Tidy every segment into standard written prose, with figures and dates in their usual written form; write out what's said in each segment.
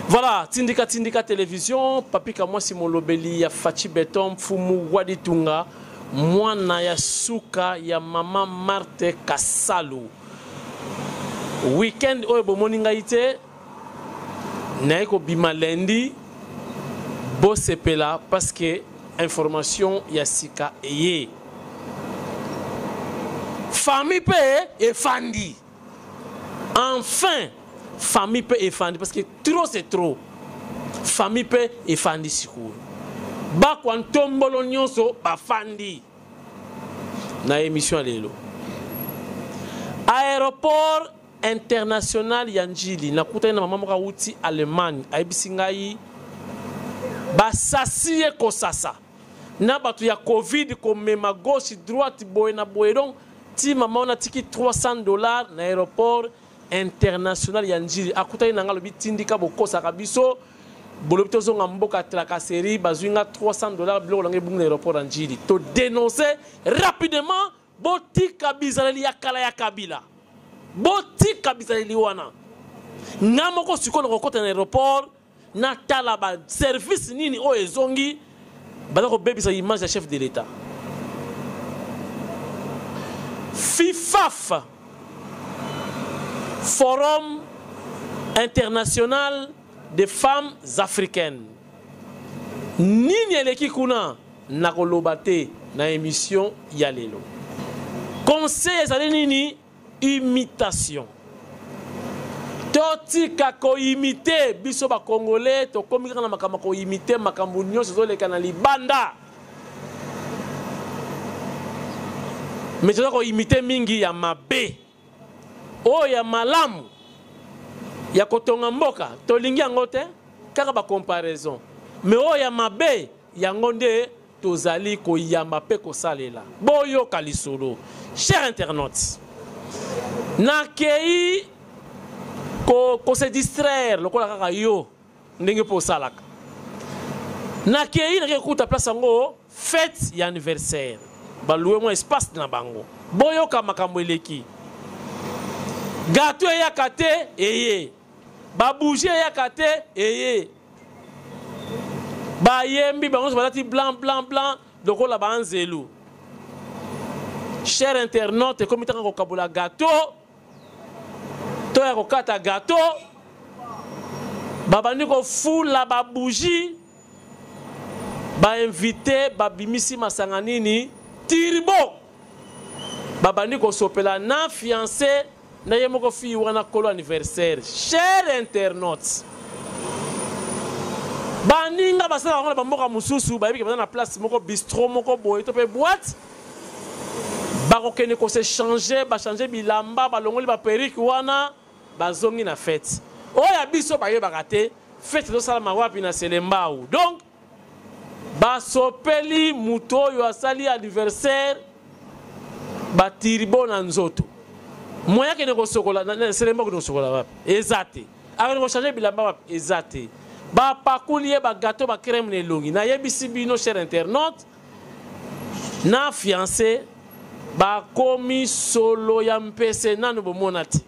Voilà, Tindika Télévision, papi kamwa simolobeli ya Fachi Beton, Fumu Waditunga, mwana ya suka ya mama Marte Kasalu. Weekend oyo bomoninga ite, naeko bima lundi, bo sepela parce que information ya sika eye. Famille paye et fandi. Enfin, famille peut effandi parce que trop c'est trop. Famille peut effandi sikou. Ba kwantombolo nyonso ba fandi. Na émission lelo. Aéroport international Yanjili na kuta na mama moka uti Allemagne aibisingai ba sasiye ko sasa. Na batu ya Covid ko mema gauche droite boye na boye donc ti mama on a tiki $300 na aéroport international Yanjili akutai nanga lobi tindika bokosa kabiso bolobito zonga mboka tracasserie bazuinga $300 bilo lange bungu na aéroport Yanjili to dénoncer rapidement botika bizaleli ya kala ya kabila botika bizaleli wana ngamoko sikono kokota na aéroport na talaba service nini o ezongi badako bebisa image ya chef de l'état FIFAF Forum international des femmes africaines. Nini eleki kuna na kolobate na émission ya lelo. Conseil ezali nini imitation. Totika ko imiter biso ba congolais to komika na makambo ko imiter makambo nyonso zoleka na libanda. Mais ko imiter mingi ya mabe. O ya malamu ya kotonga mboka tolingi yango te kaka ba comparaison mais o ya mabe yango nde tozali ko yamba pe ko salela boyo kalisolo cher internautes na kei ko se distraire lokola kaka yo ndenge po salaka na kei na kuta place yango fête ya anniversaire ba louer mo espace na bango boyo ka makambo eleki gâteau ya kate eye ba bouger ya kate eye ba yembi bango balati blanc lokola ba nzelu cher internaute comme itaka ko kabula gâteau to ya ko kata gâteau ba bandi ko fula ba bougie ba invité ba bimisi masanganini tirbo ba bandi ko sopela na fiancé na yemoko fi wana kolo anniversaire cher internautes baninga basala ngona bamboka mususu ba yebiki na place moko bistrot moko boye to pe boîte ba kokene ko se changer ba changer bilamba ba longoli ba perruque wana bazongi na fête oya biso ba yeba kate fête do sala mawapi na selembao donc ba sopeli muto yo asali anniversaire ba tiribo na nzoto moya ke ne ko sokola na selema ko sokola wapi ezate avec ko changer bilamba wapi ezate ba pakulier ba gâteau ba crème ne longi na yebisi bino cher internaute na fiancé ba komi solo ya mpese nanu bomonati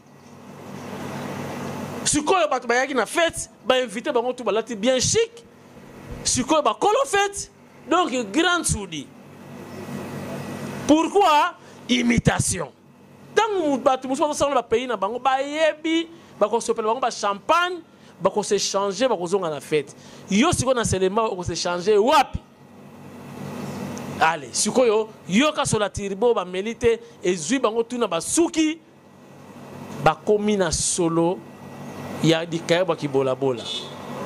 sikoyo ba yaki na fête ba invité bango tout balati bien chic sikoyo ba kolo fête donc grande soudi pourquoi imitation. Tant que nous sommes dans le pays, nous avons des champagne, nous avons changé, nous avons la fête. Yo si on a seulement on s'est changé wapi. Allez, si yo yo ka sur la tirbo ba melite et zui bango tuna ba suki ba komina solo ya dikaye ba kibola bola.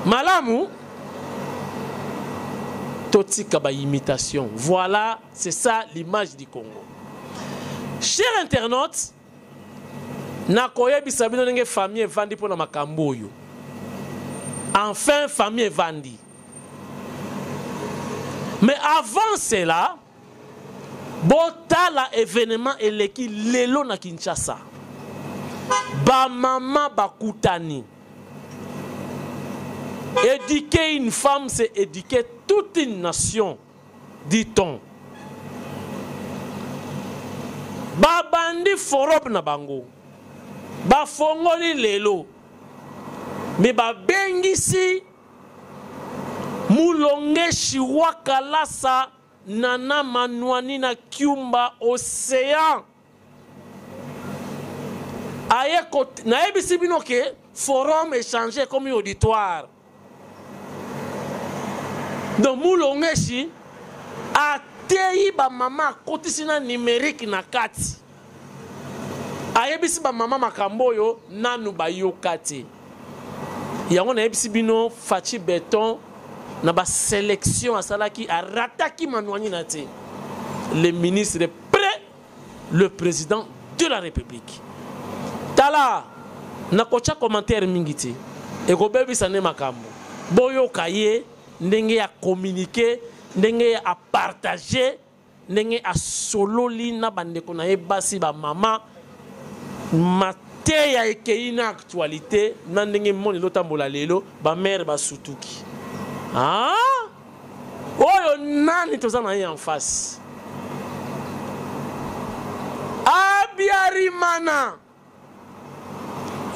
Malamu totika ba imitation. Voilà, c'est ça l'image du Congo. Chers internautes, nakoye bisabino nenge famille vandi pour na makambo yo. Enfin famille vandi. Mais avant cela, botala événement eleki lelo na Kinshasa. Ba mama bakutani. Éduquer une femme, c'est éduquer toute une nation, dit-on. Ba bandi forob na bango. Ba fongoli lelo. Mais babengisi Mulonge Shiwa Kalasa Nana Manwani na Kiumba Océan. Aye kote na ebisi bino ke forum échanger comme auditoire. Donc Mulonge Shi ateyi ba mama kotisina numérique na kati. Aye bisi ba mama makambo yo nanu ba yo kati. Yango na ebisi bino Fachi Beton na ba sélection à salaki a rataki manwani nate. Le ministre est prêt, le président de la République. Tala na kocha commentaire mingiti e ko bebi sané makambo. Boyo kaye ndenge ya communiquer, ndenge ya partager, ndenge a sololi na bandeko na ebasi ba mama mate ya ekeina actualité na ndenge moni lotambola lelo ba mère ba sutuki. Ah, oyo nani tozana en face. Abiarimana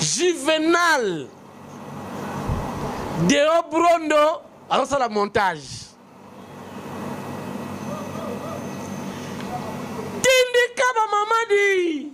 Juvenal de Obrondo alors ça la montage. Tindika ba mamadi.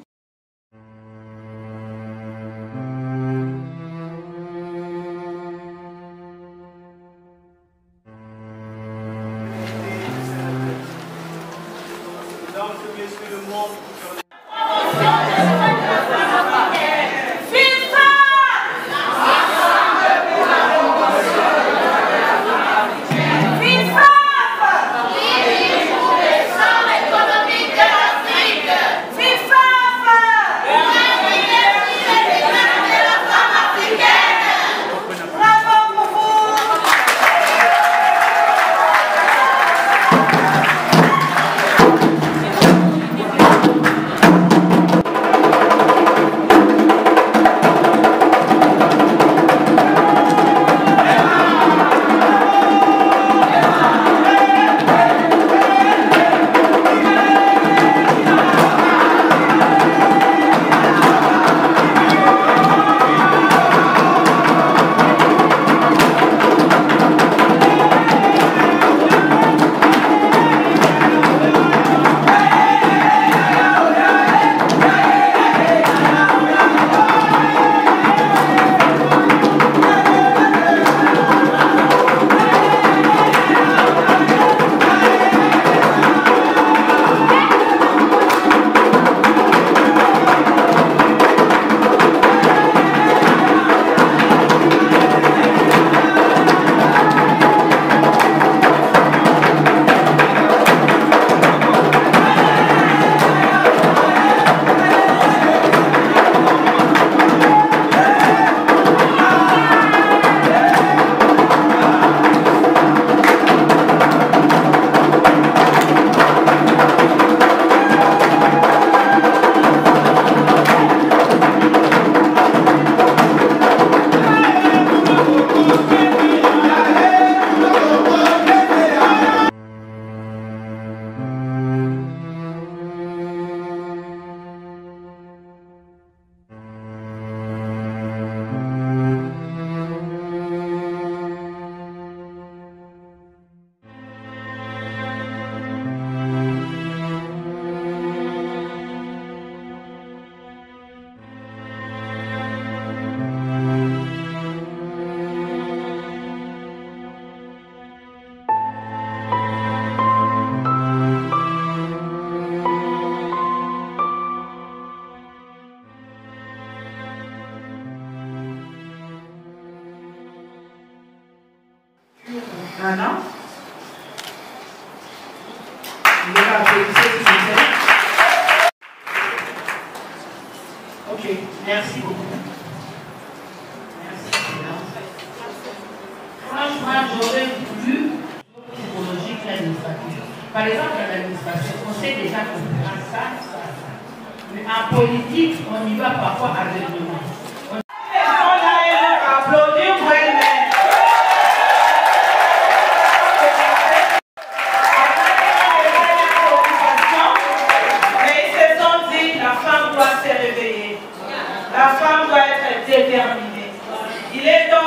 Anna. Vous pouvez applaudisser, s'il vous plaît. Ok, merci beaucoup. Merci. Franchement, j'aurais voulu psychologique l'administration. Par exemple, à l'administration, on sait déjà qu'on prend ça. Mais en politique, on y va parfois aveuglément. Applaudir pour elle-même. La femme doit être déterminée. Il est donc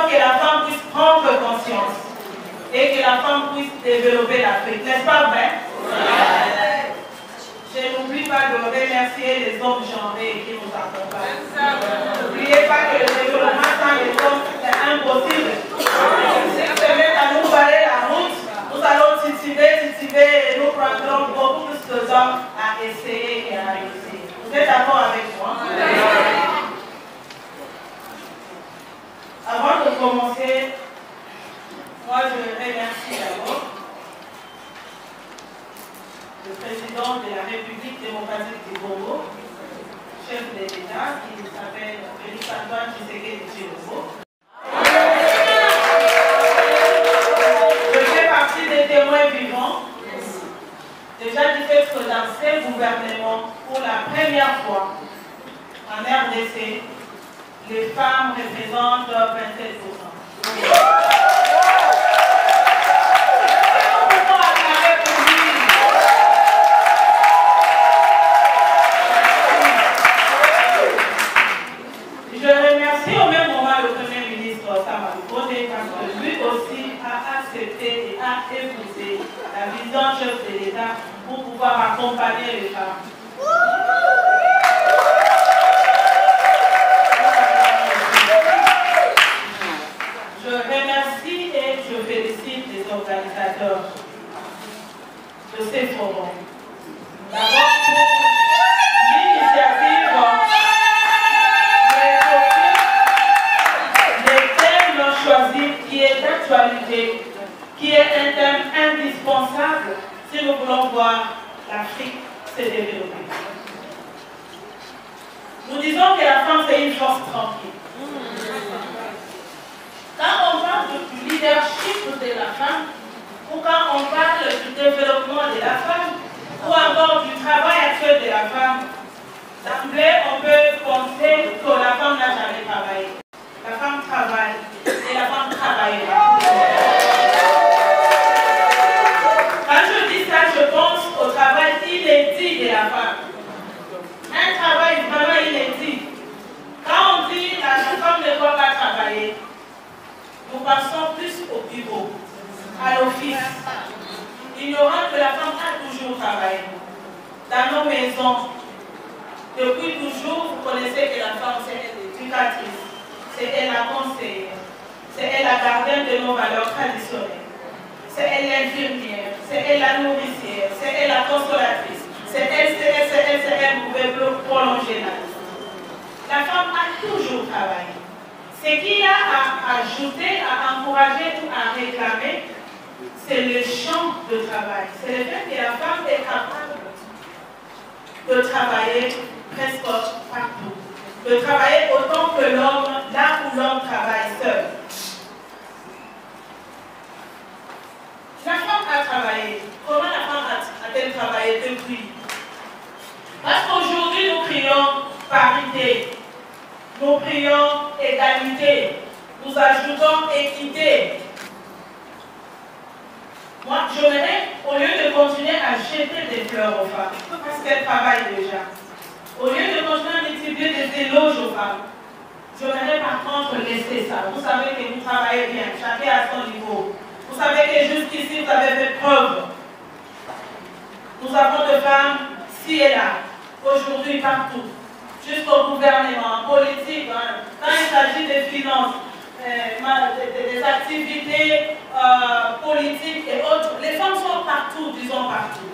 la femme puisse développer l'Afrique. N'est-ce pas vrai? Je n'oublie pas de remercier les hommes genrés qui nous accompagnent. N'oubliez pas que le développement sans les hommes, c'est impossible. S'ils se mettent à nous barrer la route, nous allons titiller et nous prendrons beaucoup plus de temps à essayer et à réussir. Vous êtes d'accord avec moi? Avant de commencer, moi je remercie d'abord le président de la République démocratique du Congo, chef de l'État, qui s'appelle Félix Antoine Tshisekedi Tshilombo. Je fais partie des témoins vivants, déjà du fait que dans ces gouvernements, pour la première fois en RDC, les femmes représentent 27%. Je remercie au même moment le Premier ministre Sama Lukonde parce que lui aussi a accepté et a épousé la vision chef de l'État pour pouvoir accompagner les femmes. Je remercie et je félicite les organisateurs de ces forums. D'abord pour l'initiative. Qui est d'actualité, qui est un thème indispensable si nous voulons voir l'Afrique se développer. Nous disons que la femme c'est une force tranquille. Quand on parle du leadership de la femme, ou quand on parle du développement de la femme, ou encore du travail actuel de la femme, d'emblée on peut penser que la femme n'a jamais travaillé. La femme travaille et la femme travaillera. Quand je dis ça, je pense au travail inédit de la femme. Un travail vraiment inédit. Quand on dit que la femme ne doit pas travailler, nous passons plus au bureau, à l'office, ignorant que la femme a toujours travaillé. Dans nos maisons, depuis toujours, vous connaissez que la femme c'est éducatrice. C'est elle la conseillère, c'est elle la gardienne de nos valeurs traditionnelles, c'est elle l'infirmière, c'est elle la nourricière, c'est elle la consolatrice, c'est elle, vous pouvez prolonger la vie. La femme a toujours travaillé. Ce qu'il y a à ajouter, à encourager ou à réclamer, c'est le champ de travail. C'est le fait que la femme est capable de travailler presque partout. De travailler autant que l'homme, là où l'homme travaille seul. La femme a travaillé. Comment la femme a-t-elle travaillé depuis? Parce qu'aujourd'hui, nous crions parité, nous crions égalité, nous ajoutons équité. Moi, j'aimerais, au lieu de continuer à jeter des fleurs aux femmes, parce qu'elles travaillent déjà, au lieu de continuer à multiplier des éloges aux femmes, j'aimerais par contre laisser ça. Vous savez que vous travaillez bien, chacun à son niveau. Vous savez que jusqu'ici, vous avez fait preuve. Nous avons des femmes ci et là, aujourd'hui partout, jusqu'au gouvernement, politique, hein. Quand il s'agit des finances, des activités politiques et autres, les femmes sont partout, disons partout.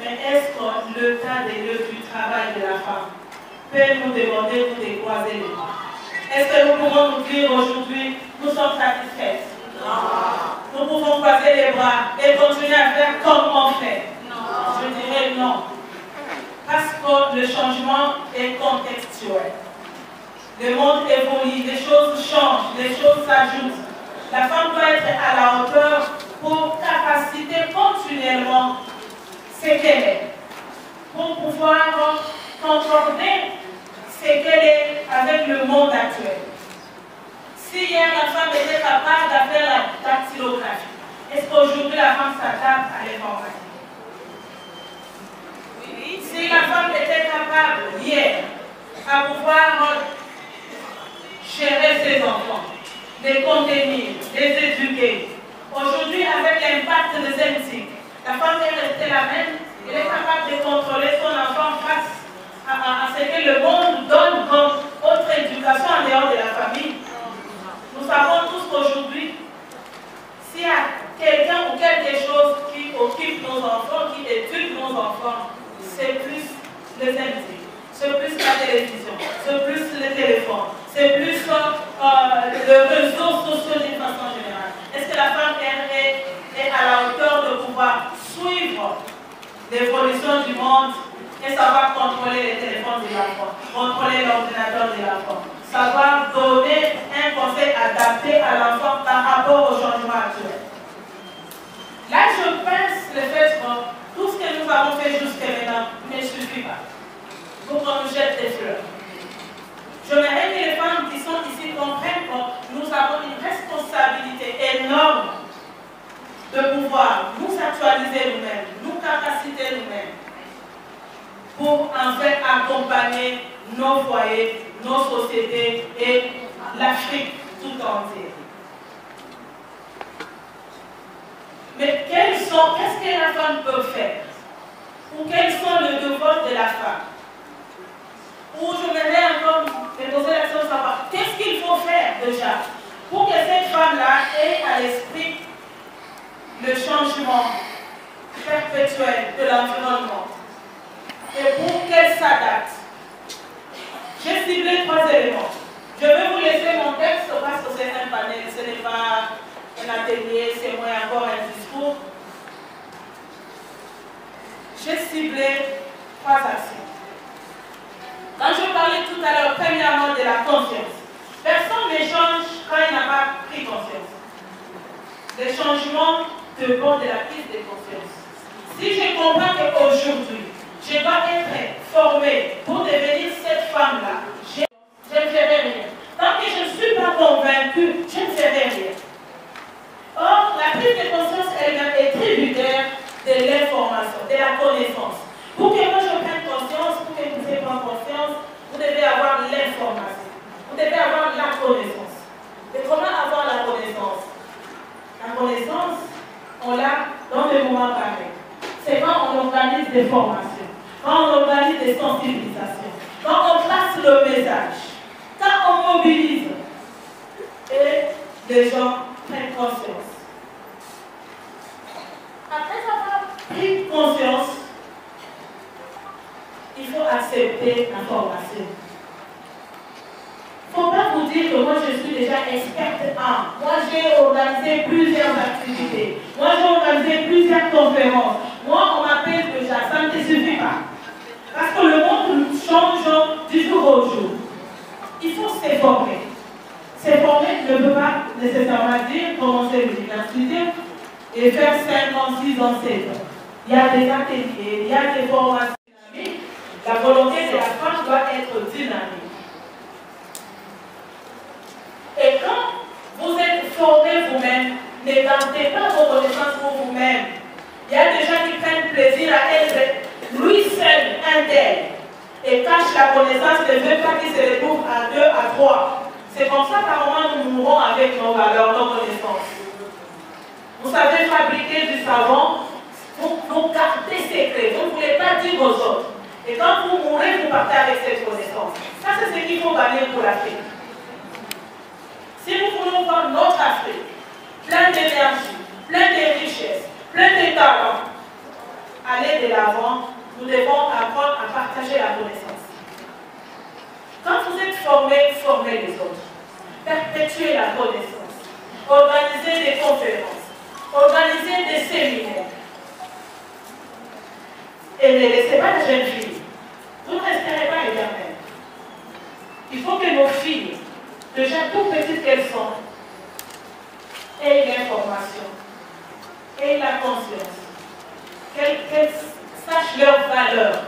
Mais est-ce que le tas des lieux du travail de la femme peut nous demander de croiser les bras? Est-ce que nous pouvons nous dire aujourd'hui, nous sommes satisfaits? Non. Nous pouvons croiser les bras et continuer à faire comme on fait? Non. Je dirais non. Parce que le changement est contextuel. Le monde évolue, les choses changent, les choses s'ajoutent. La femme doit être à la hauteur pour capaciter continuellement ce qu'elle est, pour pouvoir concorder ce qu'elle est avec le monde actuel. Si hier la femme était capable de faire la dactylographie, est-ce qu'aujourd'hui la femme s'adapte à l'informatique? Oui. Si la femme était capable hier à pouvoir gérer ses enfants, les contenir, les éduquer. Aujourd'hui, avec l'impact de Zemzik, la femme est restée la même. Elle est capable de contrôler son enfant face à ce que le monde donne comme autre éducation en dehors de la famille. Nous savons tous qu'aujourd'hui, s'il y a quelqu'un ou quelque chose qui occupe nos enfants, qui éduque nos enfants, c'est plus les MZ, c'est plus la télévision, c'est plus le téléphone, c'est plus le réseau social d'une façon générale. Est-ce que la femme est à la hauteur de pouvoir suivre l'évolution du monde et savoir contrôler les téléphones de l'enfant, contrôler l'ordinateur de l'enfant, savoir donner un conseil adapté à l'enfant par rapport au changement actuel? Là, je pense le fait que tout ce que nous avons fait jusqu'à maintenant ne suffit pas pour qu'on nous jette des fleurs. J'aimerais que les femmes qui sont ici comprennent que nous avons une responsabilité énorme de pouvoir nous actualiser nous-mêmes, nous capaciter nous-mêmes, pour en fait accompagner nos foyers, nos sociétés et l'Afrique tout entière. Mais qu'est-ce que la femme peut faire? Ou quels sont les devoirs de la femme? Ou je voudrais encore me poser la question de savoir qu'est-ce qu'il faut faire déjà pour que cette femme-là ait à l'esprit le changement perpétuel de l'environnement et pour qu'elle s'adapte. J'ai ciblé 3 éléments. Je vais vous laisser mon texte parce que c'est un panel, ce n'est pas un atelier, c'est moins encore un discours. J'ai ciblé 3 actions. Quand je parlais tout à l'heure, premièrement, de la confiance. Personne n'échange quand il n'a pas pris confiance. Le changement dépend de la prise de confiance. Si je comprends qu'aujourd'hui, je dois être formée pour devenir cette femme-là, je ne ferai rien. Tant que je ne suis pas convaincue, je ne ferai rien. Or, la prise de conscience elle-même est tributaire de l'information, de la connaissance. Pour que moi je prenne conscience, pour que vous puissiez prendre conscience, vous devez avoir l'information. Vous devez avoir la connaissance. Et comment avoir la connaissance? La connaissance, on l'a dans des moments pareils. C'est quand on organise des formations, quand on organise des sensibilisations, quand on passe le message, quand on mobilise. Et les gens prennent conscience. Après avoir pris conscience, il faut accepter l'information. Il ne faut pas vous dire que moi je suis déjà experte en. Moi j'ai organisé plusieurs activités. Moi j'ai organisé plusieurs conférences. Moi on m'appelle déjà, ça ne te suffit pas. Parce que le monde change du jour au jour. Il faut se former. Se former ne veut pas nécessairement dire commencer l'université et faire 5 ans, 6 ans, 7 ans. Il y a des ateliers, il y a des formations dynamiques. La volonté de la femme doit être dynamique. Et quand vous êtes formé vous-même, ne gardez pas vos connaissances pour vous-même. Il y a des gens qui prennent plaisir à être lui seul, un tel, et cachent la connaissance, ne veulent pas qu'ils se retrouvent à 2, à 3. C'est comme ça qu'à un moment nous mourrons avec nos valeurs, nos connaissances. Vous savez fabriquer du savon, vous gardez secret, vous ne voulez pas dire aux autres. Et quand vous mourrez, vous partez avec cette connaissance. Ça, c'est ce qu'il faut gagner pour l'Afrique. Si nous voulons voir notre Afrique, plein d'énergie, plein de richesses, plein de talents, aller de l'avant, nous devons apprendre à partager la connaissance. Quand vous êtes formés, formez les autres. Perpétuez la connaissance. Organisez des conférences. Organisez des séminaires. Et ne laissez pas les jeunes filles. Vous ne resterez pas éternelles. Il faut que nos filles, déjà tout petites qu'elles sont, aient l'information, aient la conscience, qu'elles sachent leurs valeurs.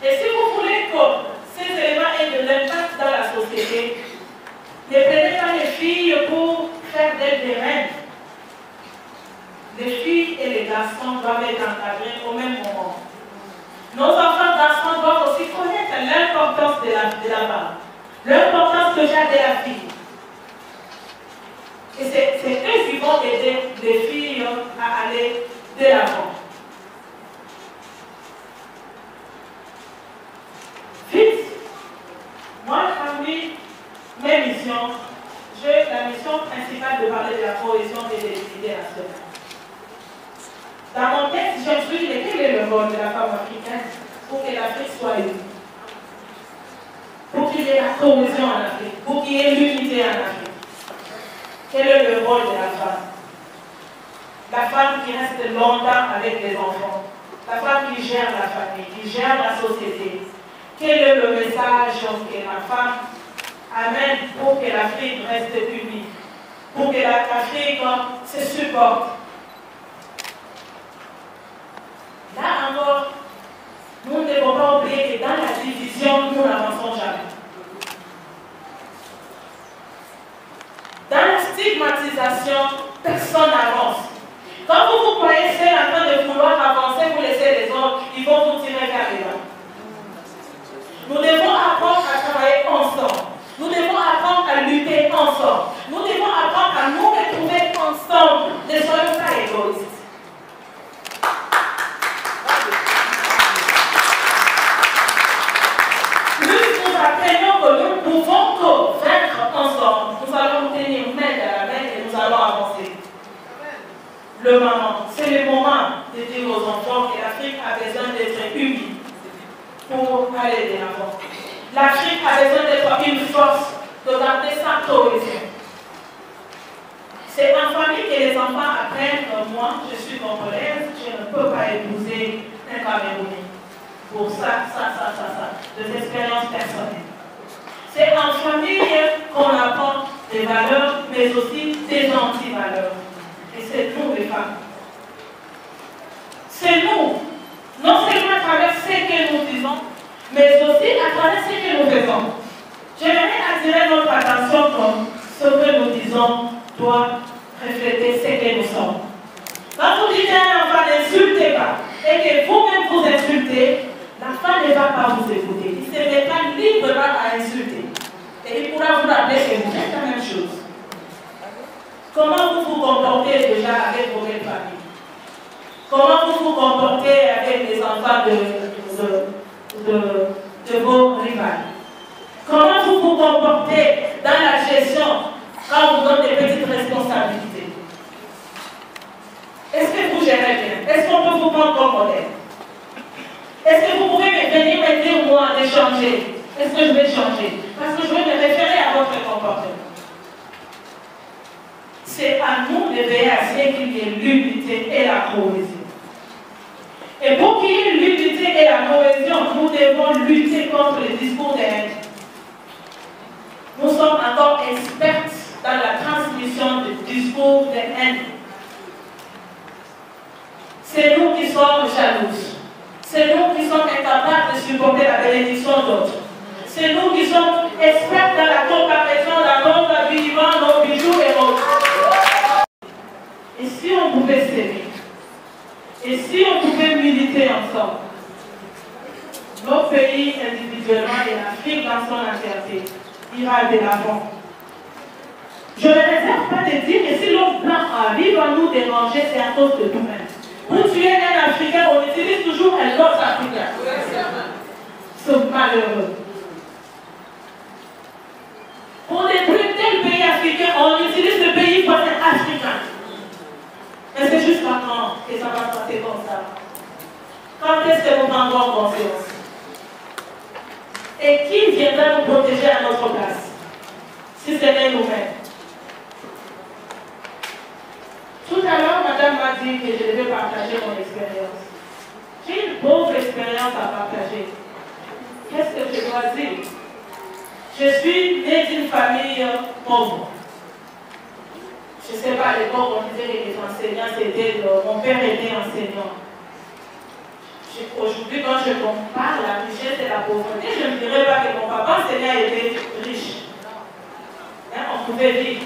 Et si vous voulez que ces éléments aient de l'impact dans la société, ne prenez pas les filles pour faire d'elles des reines. Les filles et les garçons doivent être encadrés au même moment. Nos enfants garçons doivent aussi connaître l'importance de la femme, l'importance déjà de la fille. c'est eux qui vont aider les filles à aller de l'avant. Vite, moi, parmi mes missions, j'ai la mission principale de parler de la cohésion et de l'unité nationale. Dans mon texte, je me suis dit, quel est le rôle de la femme africaine pour que l'Afrique soit unie? Pour qu'il y ait la cohésion en Afrique, pour qu'il y ait l'unité en Afrique. Quel est le rôle de la femme? La femme qui reste longtemps avec les enfants. La femme qui gère la famille, qui gère la société. Quel est le message que la femme amène pour que l'Afrique reste unie? Pour que l'Afrique se supporte? Là encore, nous ne devons pas oublier que dans la division, nous n'avançons jamais. Dans la stigmatisation, personne n'avance. Quand vous croyez seul en train de vouloir avancer, vous laissez les autres, ils vont vous tirer vers les bas. Nous devons apprendre à travailler ensemble. Nous devons apprendre à lutter ensemble. Nous devons apprendre à nous retrouver ensemble. Ne soyons pas égoïstes. Apprenons que nous pouvons vaincre ensemble. Nous allons nous tenir main dans la main et nous allons avancer. Le moment, c'est le moment de dire aux enfants que l'Afrique a besoin d'être unie pour aller de l'avant. L'Afrique a besoin d'être une force, de garder sa cohésion. C'est en famille que les enfants apprennent. Moi, je suis congolaise, je ne peux pas épouser un Camerounais. Pour ça, des expériences personnelles. C'est en famille qu'on apprend des valeurs, mais aussi des anti-valeurs. Et c'est nous les femmes. C'est nous, non seulement à travers ce que nous disons, mais aussi à travers ce que nous faisons. J'aimerais attirer notre attention comme ce que nous disons doit refléter ce que nous sommes. Quand vous dites à un enfant n'insultez pas, et que vous-même vous insultez, l'enfant ne va pas vous écouter. Il se mettra librement à insulter. Et il pourra vous rappeler que vous faites la même chose. Comment vous vous comportez déjà avec vos belles familles? Comment vous vous comportez avec les enfants de vos rivales? Comment vous vous comportez dans la gestion quand on vous donne des petites responsabilités? Est-ce que vous gérez bien? Est-ce qu'on peut vous prendre comme modèle? Est-ce que vous pouvez venir me dire, moi, de changer? Est-ce que je vais changer? Parce que je vais me référer à votre comportement. C'est à nous de veiller à ce qu'il y ait l'unité et la cohésion. Et pour qu'il y ait l'unité et la cohésion, nous devons lutter contre les discours de haine. Nous sommes encore experts dans la transmission de discours de haine. C'est nous qui sommes jalouses. C'est nous qui sommes incapables de supporter la bénédiction d'autres. C'est nous qui sommes experts dans la comparaison, dans notre vivant, nos bijoux et autres. Et si on pouvait s'aimer, et si on pouvait militer ensemble, nos pays individuellement et l'Afrique dans son entièreté ira de l'avant. Je ne réserve pas de dire que si l'homme blanc arrive à nous déranger, c'est à cause de nous-mêmes. Pour tuer un Africain, on utilise toujours un autre Africain. C'est malheureux. Pour détruire tel pays africain, on utilise le pays voisin africain. Mais c'est juste maintenant que ça va se passer comme ça. Quand est-ce que nous prendrons conscience? Et qui viendra nous protéger à notre place? Si ce n'est nous-mêmes. Tout à l'heure, madame m'a dit que je devais partager mon expérience. J'ai une pauvre expérience à partager. Qu'est-ce que je dois dire? Je suis née d'une famille pauvre. Je ne sais pas, à l'époque, on disait que les enseignants, c'était... Mon père était enseignant. Aujourd'hui, quand je compare la richesse et la pauvreté, je ne dirais pas que mon papa enseignant était riche. Hein, on pouvait vivre.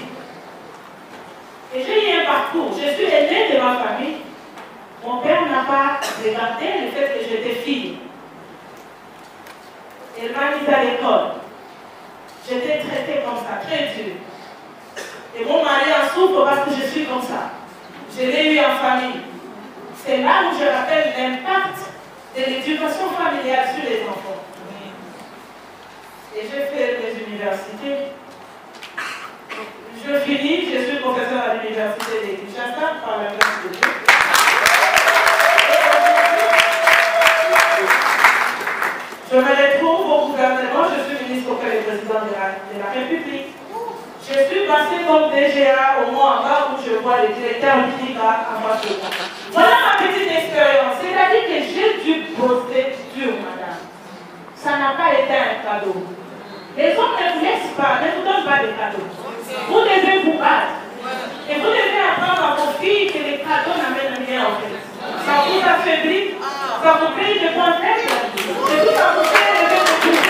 Et j'ai eu un parcours. Je suis aînée de ma famille. Mon père n'a pas regardé le fait que j'étais fille. Il m'a mise à l'école. J'étais traitée comme ça, très dure. Et mon mari, en souffre parce que je suis comme ça. Je l'ai eu en famille. C'est là où je rappelle l'impact de l'éducation familiale sur les enfants. Et j'ai fait mes universités. Je finis, je suis professeur à l'université de Kinshasa par la grâce de Dieu. Je me retrouve au gouvernement, je suis ministre auprès du président de la République. Je suis passé comme DGA au Moamba où je vois les directeurs cliniques à Ambassadeur. Voilà ma petite expérience. C'est-à-dire que j'ai dû bosser dur, madame. Ça n'a pas été un cadeau. Les hommes ne vous laissent pas, ne vous donnent pas de cadeaux. Vous devez vous battre. Et vous devez apprendre à vos filles que les cadeaux n'amènent rien en fait. Ça vous affaiblit, ça vous crée des points faibles, et tout ça vous fait lever vos coups.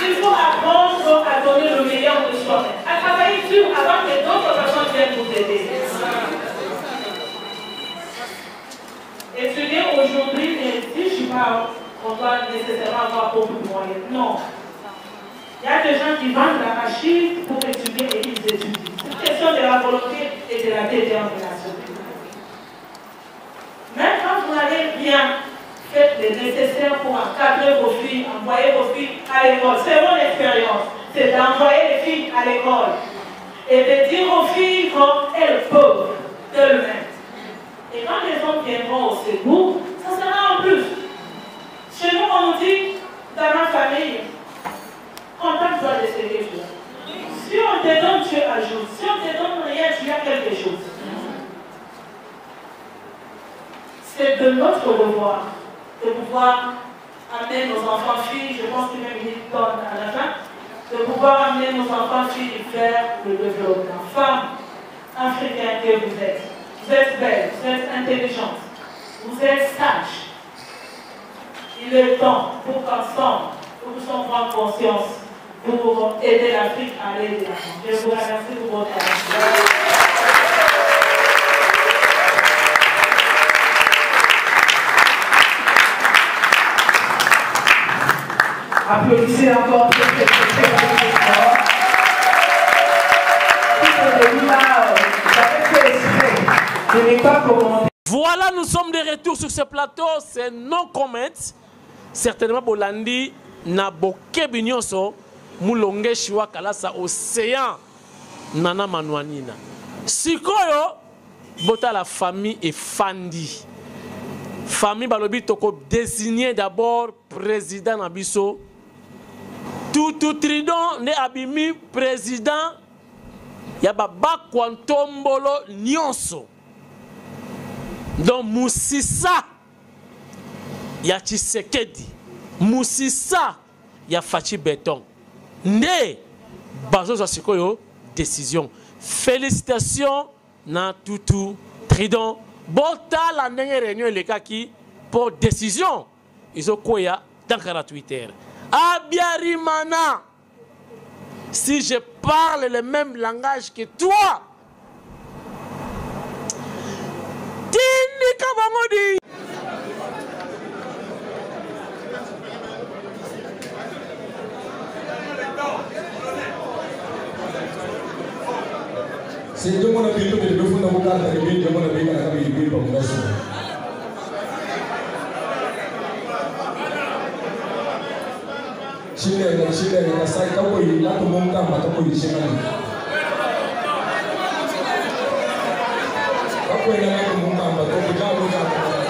Il faut apprendre à donner le meilleur de soi-même, à travailler dur avant que d'autres personnes viennent vous aider. Étudier aujourd'hui ne dit pas qu'on doit nécessairement avoir beaucoup de moyens. Non. Il y a des gens qui vendent la machine pour étudier et ils étudient. C'est une question de la volonté et de la détermination. Même quand vous n'avez rien, faites le nécessaire pour encadrer vos filles, envoyer vos filles à l'école. C'est mon expérience. C'est d'envoyer les filles à l'école et de dire aux filles qu'elles peuvent d'elles-mêmes. Et quand les hommes viendront au secours, ça sera en plus. Chez nous, on nous dit, dans ma famille, contente-toi de ce que tu as. Si on te donne, tu ajoutes. Si on te donne rien, tu as quelque chose. C'est de notre devoir de pouvoir amener nos enfants-filles, je pense que même il donne à la fin, de pouvoir amener nos enfants-filles vers le développement. Femmes africaines que vous êtes belles, vous êtes intelligentes, vous êtes sages. Il est temps pour qu'ensemble, nous puissions prendre conscience pour aider l'Afrique à aller de l'avant. Je vous remercie pour votre attention. Applaudissez encore pour cette question. Voilà, nous sommes de retour sur ce plateau. C'est non comment. Certainement, Bolandi na boke binyonso mulonge shiwa kalasa océan nana manuanina. Sikoyo bota la famille et Fandi. Famille balobi toko désigné d'abord président Nabiso. Tout Tridon ne abimi président Yababa Kwantombolo Nyonso. Donc Moussissa ya Tshisekedi, Moussissa ya Fachi Beton. Ne bazo za sikoyo décision. Félicitations na Tutu Tridon. Bota la dernière réunion les kaki pour décision. Ils ont quoi dans 48 heures. Abiarimana, si je parle le même langage que toi, Tini Kabamodi. C'est de mon avis que le fond de mon cadre est bien de mon avis à la vie de population. Chile, la salle Kapoy, là tout le monde a Kapoy de Chile. Kapoy, là tout le monde a Kapoy de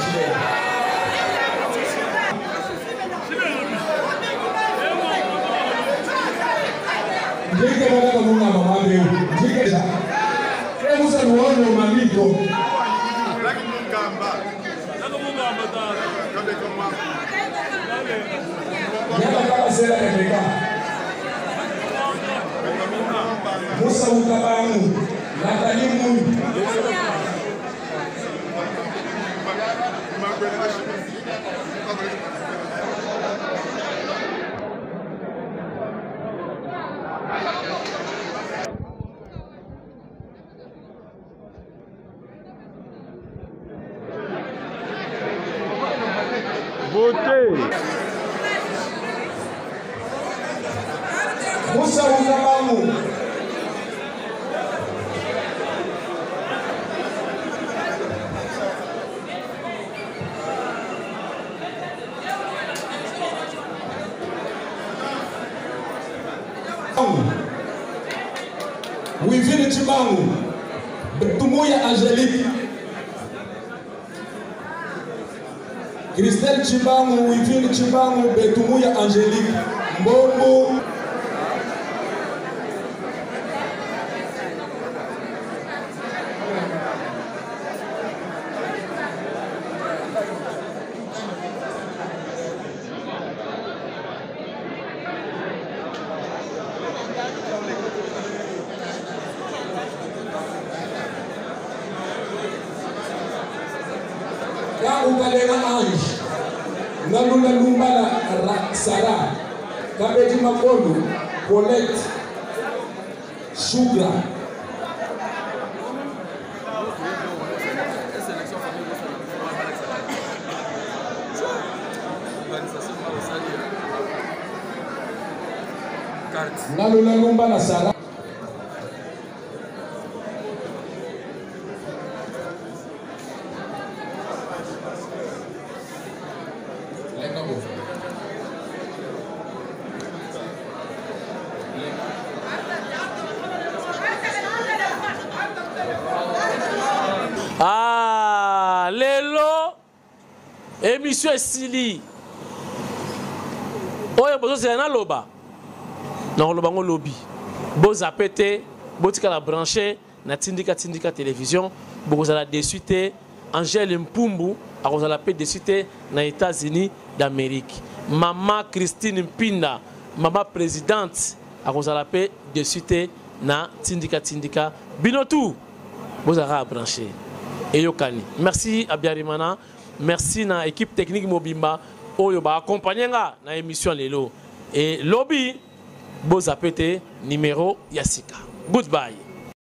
Chile. J'ai que voilà comme on a maman de j'ai que ça. Vous avez un malito. Musa Ukabangu, Nathalie Moui. Musa Uzabangu. Wivine Chibangu, Tumuya Angélique. Christelle Chibangu, Wivine Chibangu, Betumuya Angélique. Mbombo. Ukalenga Ange, Nalula Lumbala Sara, Kabeti Makolu, Paulette, Sugra. Nalula Lumbala Sara. Ah, lelo émission Sili. Oye bozo c'est na loba. Na loba ngo lobby. Boza pété, botika la brancher na tindika télévision, boza la desuite Angèle Mpumbu akoza la paix desuite na États-Unis d'Amérique. Maman Christine Mpinda, maman présidente akoza la paix desuite na tindika binotu boza ra brancher. Eyokani. Merci à Biarimana, merci à l'équipe technique Mobimba, Oyo ba accompagner nga na émission lelo. Et lobby, Bozapete numéro Yassika. Goodbye.